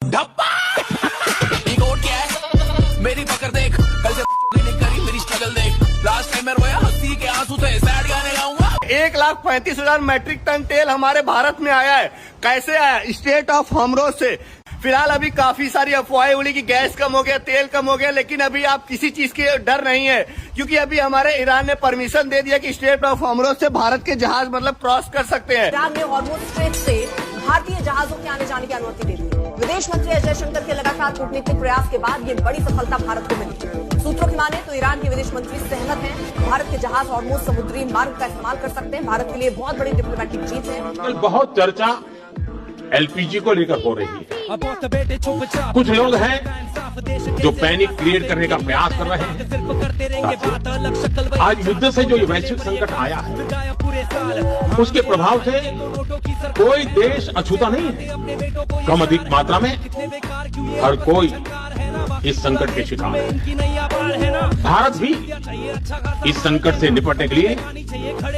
धप्पा record क्या है मेरी पकड़ देख कल से नहीं करी मेरी स्ट्रगल देख लास्ट टाइम मैं रोया हंसी के आंसू से सैड गाने गाऊंगा 1,35,000 मैट्रिक टन तेल हमारे भारत में आया है। कैसे आया? स्टेट ऑफ होमरोज से। फिलहाल अभी काफी सारी अफवाहें उड़ी कि गैस कम हो गया, तेल कम हो गया, लेकिन अभी आप किसी चीज के डर नहीं है, क्योंकि अभी हमारे ईरान ने परमिशन दे दिया कि स्टेट ऑफ होमरोज से भारत के जहाज मतलब क्रॉस कर सकते हैं। ईरान ने हॉर्मुज स्ट्रेट से भारतीय जहाजों के आने जाने की अनुमति दे दी। विदेश मंत्री एस जयशंकर के लगातार कूटनीतिक प्रयास के बाद ये बड़ी सफलता भारत को मिली। सूत्रों की माने तो ईरान के विदेश मंत्री सहमत हैं, भारत के जहाज हॉर्मुज समुद्री मार्ग का इस्तेमाल कर सकते हैं। भारत के लिए बहुत बड़ी डिप्लोमेटिक जीत है। कल बहुत चर्चा एलपीजी को लेकर हो रही है। कुछ लोग हैं जो पैनिक क्रिएट करने का प्रयास कर रहे हैं। आज युद्ध से जो ये वैश्विक संकट आया है उसके प्रभाव से कोई देश अछूता नहीं है। कम अधिक मात्रा में हर कोई इस संकट के शिकार है। भारत भी इस संकट से निपटने के लिए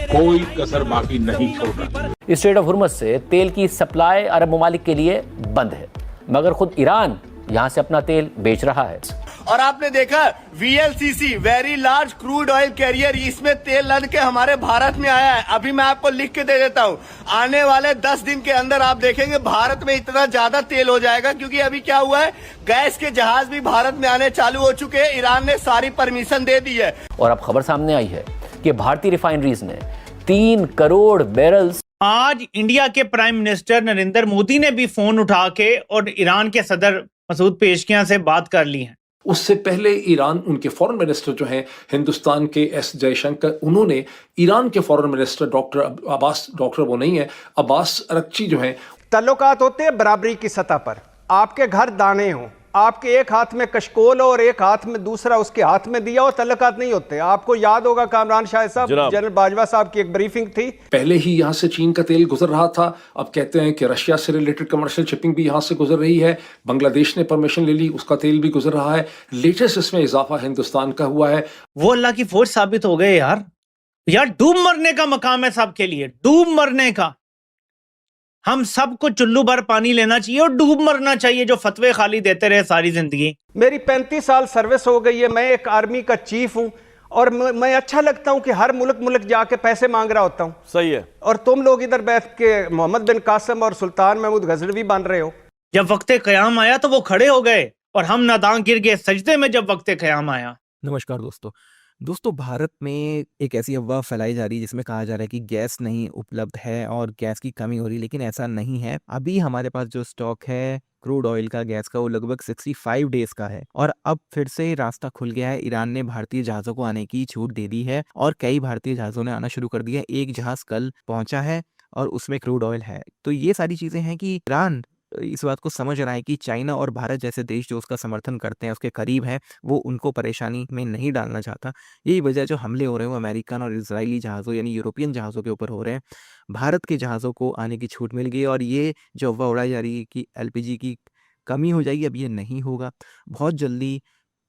कोई कसर बाकी नहीं छोड़ रहा। स्ट्रेट ऑफ हुर्मुज़ से तेल की सप्लाई अरब ममालिक के लिए बंद है, मगर खुद ईरान यहां से अपना तेल बेच रहा है। और आपने देखा VLCC very large crude oil carrier, इसमें तेल लद के हमारे भारत में आया है। अभी मैं आपको लिख के दे देता हूँ, आने वाले 10 दिन के अंदर आप देखेंगे भारत में इतना ज्यादा तेल हो जाएगा, क्योंकि अभी क्या हुआ है, गैस के जहाज भी भारत में आने चालू हो चुके हैं। ईरान ने सारी परमिशन दे दी है। और अब खबर सामने आई है कि भारतीय रिफाइनरीज ने 3 करोड़ बैरल्स। आज इंडिया के प्राइम मिनिस्टर नरेंद्र मोदी ने भी फोन उठा के और ईरान के सदर मसूद पेशकियां से बात कर ली है। उससे पहले ईरान, उनके फॉरेन मिनिस्टर जो हैं हिंदुस्तान के एस जयशंकर, उन्होंने ईरान के foreign minister doctor Abbas, doctor वो नहीं है, अब्बास अरक्ची जो हैं। तल्लुकात होते हैं बराबरी की सतह पर। आपके घर दाने हों, आपके एक हाथ में कशकोल हो और एक हाथ में दूसरा उसके हाथ में दिया हो, तल्लुकात नहीं होते। आपको याद होगा कामरान शाहिद साहब, जनरल बाजवा साहब की एक ब्रीफिंग थी। पहले ही यहाँ से चीन का तेल गुजर रहा था, अब कहते हैं कि रशिया से रिलेटेड कमर्शियल शिपिंग भी यहाँ से गुजर रही है। बांग्लादेश ने परमिशन ले ली, उसका तेल भी गुजर रहा है। लेटेस्ट इसमें इजाफा हिंदुस्तान का हुआ है। वो अल्लाह की फौज साबित हो गए यार। डूब मरने का मकाम है सबके लिए, डूब मरने का। हम सबको चुल्लू भर पानी लेना चाहिए और डूब मरना चाहिए, जो फतवे खाली देते रहे सारी जिंदगी। मेरी 35 साल सर्विस हो गई है, मैं एक आर्मी का चीफ हूं और मैं अच्छा लगता हूं कि हर मुल्क जाके पैसे मांग रहा होता हूं। सही है। और तुम लोग इधर बैठ के मोहम्मद बिन कासिम और सुल्तान महमूद गजनवी बन रहे हो। जब वक्त क़याम आया तो वो खड़े हो गए और हम नादान गिर गए सजदे में जब वक्त क़याम आया। नमस्कार दोस्तों, भारत में एक ऐसी अफवाह फैलाई जा रही है जिसमें कहा जा रहा है कि गैस नहीं उपलब्ध है और गैस की कमी हो रही है, लेकिन ऐसा नहीं है। अभी हमारे पास जो स्टॉक है क्रूड ऑयल का, गैस का, वो लगभग 65 डेज का है और अब फिर से रास्ता खुल गया है। ईरान ने भारतीय जहाज़ों को आने की छूट दे दी है और कई भारतीय जहाज़ों ने आना शुरू कर दिया है। एक जहाज़ कल पहुंचा है और उसमें क्रूड ऑयल है। तो ये सारी चीज़ें हैं कि ईरान इस बात को समझ रहा है कि चाइना और भारत जैसे देश जो उसका समर्थन करते हैं, उसके करीब हैं, वो उनको परेशानी में नहीं डालना चाहता। यही वजह जो हमले हो रहे हैं वो अमेरिकन और इजरायली जहाज़ों यानी यूरोपियन जहाज़ों के ऊपर हो रहे हैं। भारत के जहाज़ों को आने की छूट मिल गई और ये जो अफवाह उड़ाई जा रही है कि एलपीजी की कमी हो जाएगी, अब ये नहीं होगा। बहुत जल्दी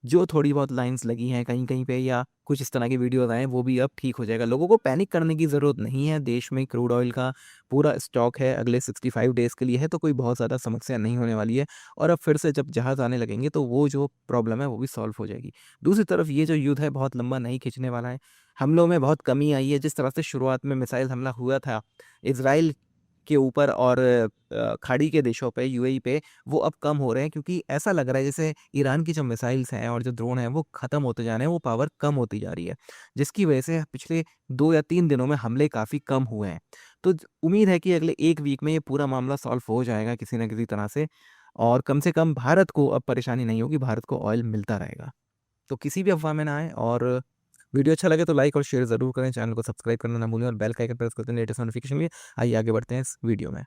जो थोड़ी बहुत लाइंस लगी हैं कहीं पे या कुछ इस तरह की वीडियोज़ आए, वो भी अब ठीक हो जाएगा। लोगों को पैनिक करने की ज़रूरत नहीं है। देश में क्रूड ऑयल का पूरा स्टॉक है, अगले 65 डेज़ के लिए है, तो कोई बहुत ज़्यादा समस्या नहीं होने वाली है। और अब फिर से जब जहाज़ आने लगेंगे तो वो जो प्रॉब्लम है वो भी सॉल्व हो जाएगी। दूसरी तरफ ये जो युद्ध है बहुत लंबा नहीं खिंचने वाला है। हमलों में बहुत कमी आई है। जिस तरह से शुरुआत में मिसाइल हमला हुआ था इजराइल के ऊपर और खाड़ी के देशों पे, यूएई पे, वो अब कम हो रहे हैं, क्योंकि ऐसा लग रहा है जैसे ईरान की जो मिसाइल्स हैं और जो ड्रोन हैं वो ख़त्म होते जा रहे हैं, वो पावर कम होती जा रही है, जिसकी वजह से पिछले 2 या 3 दिनों में हमले काफ़ी कम हुए हैं। तो उम्मीद है कि अगले 1 वीक में ये पूरा मामला सॉल्व हो जाएगा किसी न किसी तरह से और कम से कम भारत को अब परेशानी नहीं होगी, भारत को ऑयल मिलता रहेगा। तो किसी भी अफवाह में ना आए और वीडियो अच्छा लगे तो लाइक और शेयर ज़रूर करें, चैनल को सब्सक्राइब करना ना भूलें और बेल का आइकन प्रेस करते हैं लेटेस्ट नोटिफिकेशन लिए। आइए आगे बढ़ते हैं इस वीडियो में।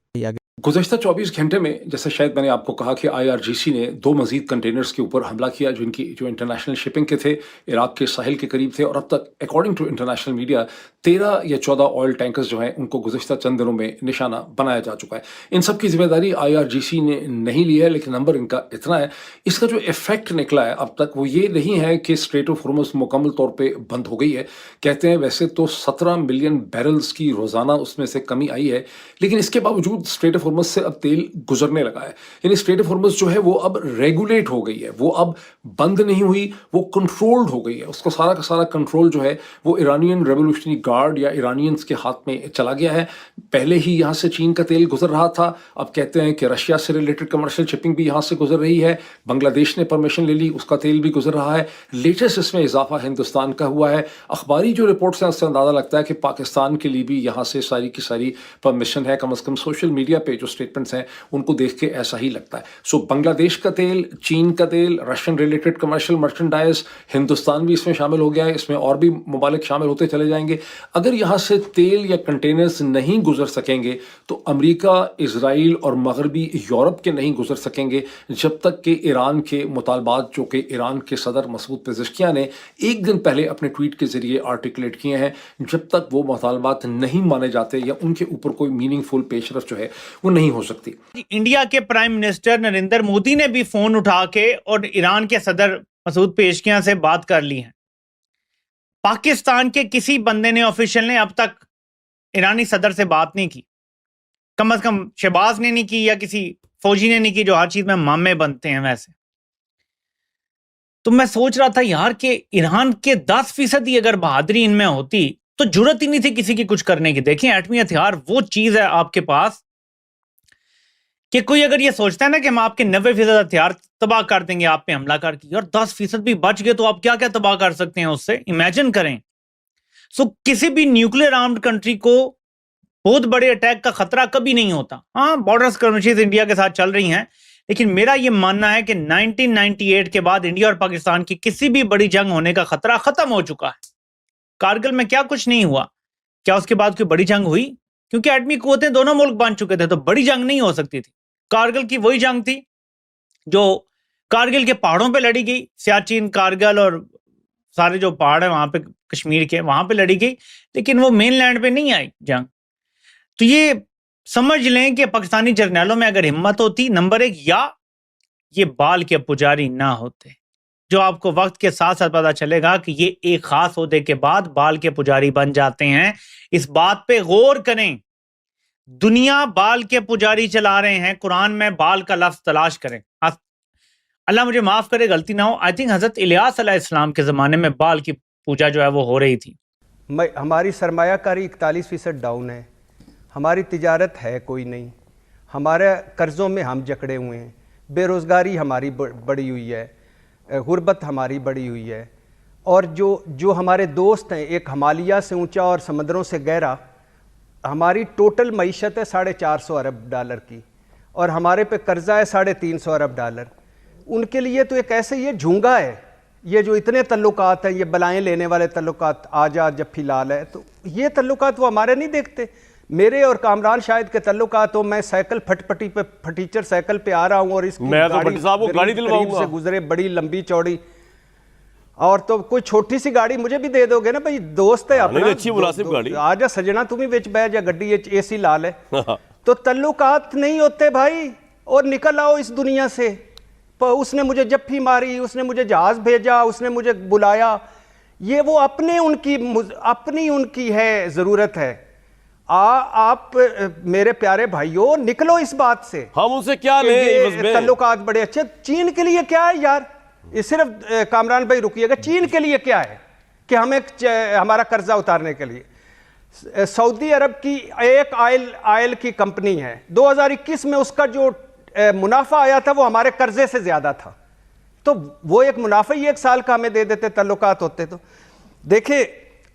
गुज़श्ता 24 घंटे में, जैसे शायद मैंने आपको कहा कि IRGC ने 2 मजीद कंटेनर्स के ऊपर हमला किया जो इंटरनेशनल शिपिंग के थे, इराक के साहिल के करीब थे और अब तक अकॉर्डिंग टू इंटरनेशनल मीडिया 13 या 14 ऑयल टैंकर्स जो हैं उनको गुज़श्ता चंद दिनों में निशाना बनाया जा चुका है। इन सब की जिम्मेदारी IRGC ने नहीं ली है, लेकिन नंबर इनका इतना है। इसका जो इफेक्ट निकला है अब तक वो ये नहीं है कि स्ट्रेट ऑफ हुर्मुज़ मुकम्मल तौर पर बंद हो गई है। कहते हैं वैसे तो 17 मिलियन बैरल्स की रोज़ाना उसमें से कमी आई है, लेकिन इसके बावजूद स्ट्रेट ऑफ ऑफ हॉर्मज से अब तेल गुजरने लगा है, यानी स्ट्रेट ऑफ हॉर्मज जो है वो अब रेगुलेट हो गई है, वो अब बंद नहीं हुई, वो कंट्रोल्ड हो गई है। उसका सारा का सारा कंट्रोल जो है वो ईरानियन रेवोल्यूशनरी गार्ड या ईरानियंस के हाथ में चला गया है। पहले ही यहाँ से चीन का तेल गुजर रहा था, अब कहते हैं कि रशिया से रिलेटेड कमर्शियल शिपिंग भी यहाँ से गुजर रही है, बांग्लादेश ने परमिशन ले ली, उसका तेल भी गुजर रहा है। लेटेस्ट इसमें इजाफा हिंदुस्तान का हुआ है। अखबारी जो रिपोर्ट्स हैं उससे अंदाजा लगता है कि पाकिस्तान के लिए भी यहाँ से सारी की सारी परमिशन है, कम से कम सोशल मीडिया पे जो स्टेटमेंट्स हैं उनको देख के ऐसा ही लगता है। सो बांग्लादेश का तेल, चीन का तेल, Russian related commercial merchandise, Hindustan भी इसमें शामिल हो गया है, इसमें और भी ममालिक शामिल होते चले जाएंगे। अगर यहाँ से तेल या कंटेनर्स नहीं गुजर सकेंगे तो अमेरिका, इजराइल और मगरबी यूरोप के नहीं गुजर सकेंगे जब तक कि ईरान के मुतालबात, जो कि ईरान के सदर मसूद पेज़ेश्कियान ने एक दिन पहले अपने ट्वीट के जरिए आर्टिकुलेट किए हैं, जब तक वो मुतालबात नहीं माने जाते या उनके ऊपर कोई मीनिंगफुल पेशरफ जो है वो नहीं हो सकती। इंडिया के प्राइम मिनिस्टर नरेंद्र मोदी ने भी फोन उठा के और ईरान के सदर मसूद पेज़ेश्कियान से बात कर ली है। पाकिस्तान के किसी बंदे ने, ऑफिशियल ने अब तक ईरानी सदर से बात नहीं की, कम से कम शहबाज ने नहीं की या किसी फौजी ने नहीं की जो हर चीज में मामे बनते हैं वैसे। तो मैं सोच रहा था यार कि ईरान के 10% ही अगर बहादुरी इनमें होती तो जरूरत ही नहीं थी किसी की कुछ करने की। देखें, एटमी हथियार वो चीज है आपके पास कि कोई अगर ये सोचता है ना कि हम आपके 90% हथियार तबाह कर देंगे आप पे हमला करके, और 10% भी बच गए तो आप क्या क्या तबाह कर सकते हैं उससे, इमेजिन करें। सो किसी भी न्यूक्लियर आर्म्ड कंट्री को बहुत बड़े अटैक का खतरा कभी नहीं होता। हाँ, बॉर्डर स्कर्मिशेस इंडिया के साथ चल रही हैं, लेकिन मेरा यह मानना है कि 1998 के बाद इंडिया और पाकिस्तान की किसी भी बड़ी जंग होने का खतरा खत्म हो चुका है। कारगिल में क्या कुछ नहीं हुआ, क्या उसके बाद कोई बड़ी जंग हुई? क्योंकि एटमी कुव्वतें दोनों मुल्क बन चुके थे, तो बड़ी जंग नहीं हो सकती थी। कारगिल की वही जंग थी जो कारगिल के पहाड़ों पे लड़ी गई, सियाचिन, कारगिल और सारे जो पहाड़ है वहां पे कश्मीर के, वहां पे लड़ी गई, लेकिन वो मेन लैंड पे नहीं आई जंग। तो ये समझ लें कि पाकिस्तानी जर्नैलों में अगर हिम्मत होती, नंबर 1, या ये बाल के पुजारी ना होते, जो आपको वक्त के साथ साथ पता चलेगा कि ये एक खास ओहदे के बाद बाल के पुजारी बन जाते हैं। इस बात पे गौर करें, दुनिया बाल के पुजारी चला रहे हैं, कुरान में बाल का लफ्ज तलाश करें। अल्लाह मुझे माफ करे, गलती ना हो, आई थिंक हजरत इलियास अलैहिस्सलाम के जमाने में बाल की पूजा जो है वो हो रही थी। हमारी सरमायाकारी 41% डाउन है, हमारी तिजारत है कोई नहीं, हमारे कर्ज़ों में हम जकड़े हुए हैं, बेरोज़गारी हमारी बढ़ी हुई है, गुर्बत हमारी बढ़ी हुई है, और जो हमारे दोस्त हैं, एक हिमालय से ऊंचा और समंदरों से गहरा, हमारी टोटल मईशत है $450 अरब की, और हमारे पे कर्जा है $350 अरब। उनके लिए तो एक ऐसे ये झूंगा है, ये जो इतने तल्लुकात हैं, ये बलाएं लेने वाले तल्लुकात, आजा जफ्फी लाल है, तो ये तल्लुकात वो हमारे नहीं देखते। मेरे और कामरान शाहिद के तल्लुकात हो, मैं साइकिल फटपटी पे फटीचर साइकिल पे आ रहा हूँ और इसकी गाड़ी दिलवाऊंगा से गुजरे, बड़ी लंबी चौड़ी, और तो कोई छोटी सी गाड़ी मुझे भी दे दोगे ना भाई, दोस्त है अपना, अच्छी मुनासिब गाड़ी, आजा सजना तू भी बेच बैठ जा, गड्डी एसी लाल है। तो तल्लुकात नहीं होते भाई, और निकल आओ इस दुनिया से। उसने मुझे जफ्फी मारी, उसने मुझे जहाज भेजा, उसने मुझे बुलाया, ये वो अपनी उनकी है ज़रूरत है। आप मेरे प्यारे भाइयों, निकलो इस बात से। हम उनसे क्या ले, तल्लुकात बड़े अच्छे। चीन के लिए क्या है यार, ये सिर्फ कामरान भाई रुकिएगा, चीन के लिए क्या है कि हमें हमारा कर्जा उतारने के लिए। सऊदी अरब की एक आयल की कंपनी है, 2021 में उसका जो मुनाफा आया था वो हमारे कर्जे से ज्यादा था, तो वो एक मुनाफा ही 1 साल का हमें दे देते तल्लुकात होते। तो देखिए,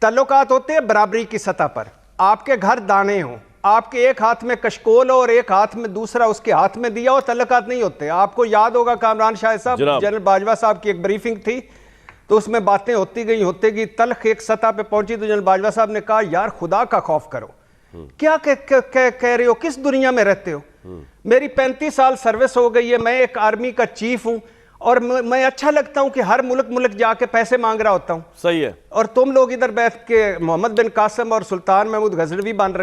तल्लुकात होते हैं बराबरी की सतह पर। आपके घर दाने हो, आपके एक हाथ में कशकोल हो और एक हाथ में दूसरा उसके हाथ में दिया हो, तल्लुकात नहीं होते। आपको याद होगा कामरान शाहिद साहब, जनरल बाजवा साहब की एक ब्रीफिंग थी, तो उसमें बातें होती गई, तल्ख एक सतह पे पहुंची, तो जनरल बाजवा साहब ने कहा यार खुदा का खौफ करो, क्या कह रहे हो, किस दुनिया में रहते हो। मेरी 35 साल सर्विस हो गई है, मैं एक आर्मी का चीफ हूं, और मैं अच्छा लगता हूं कि हर मुल्क जाके पैसे मांग रहा होता हूं। सही है। और तुम लोग इधर बैठ के मोहम्मद बिन कासिम और सुल्तान महमूद गजनवी बन रहे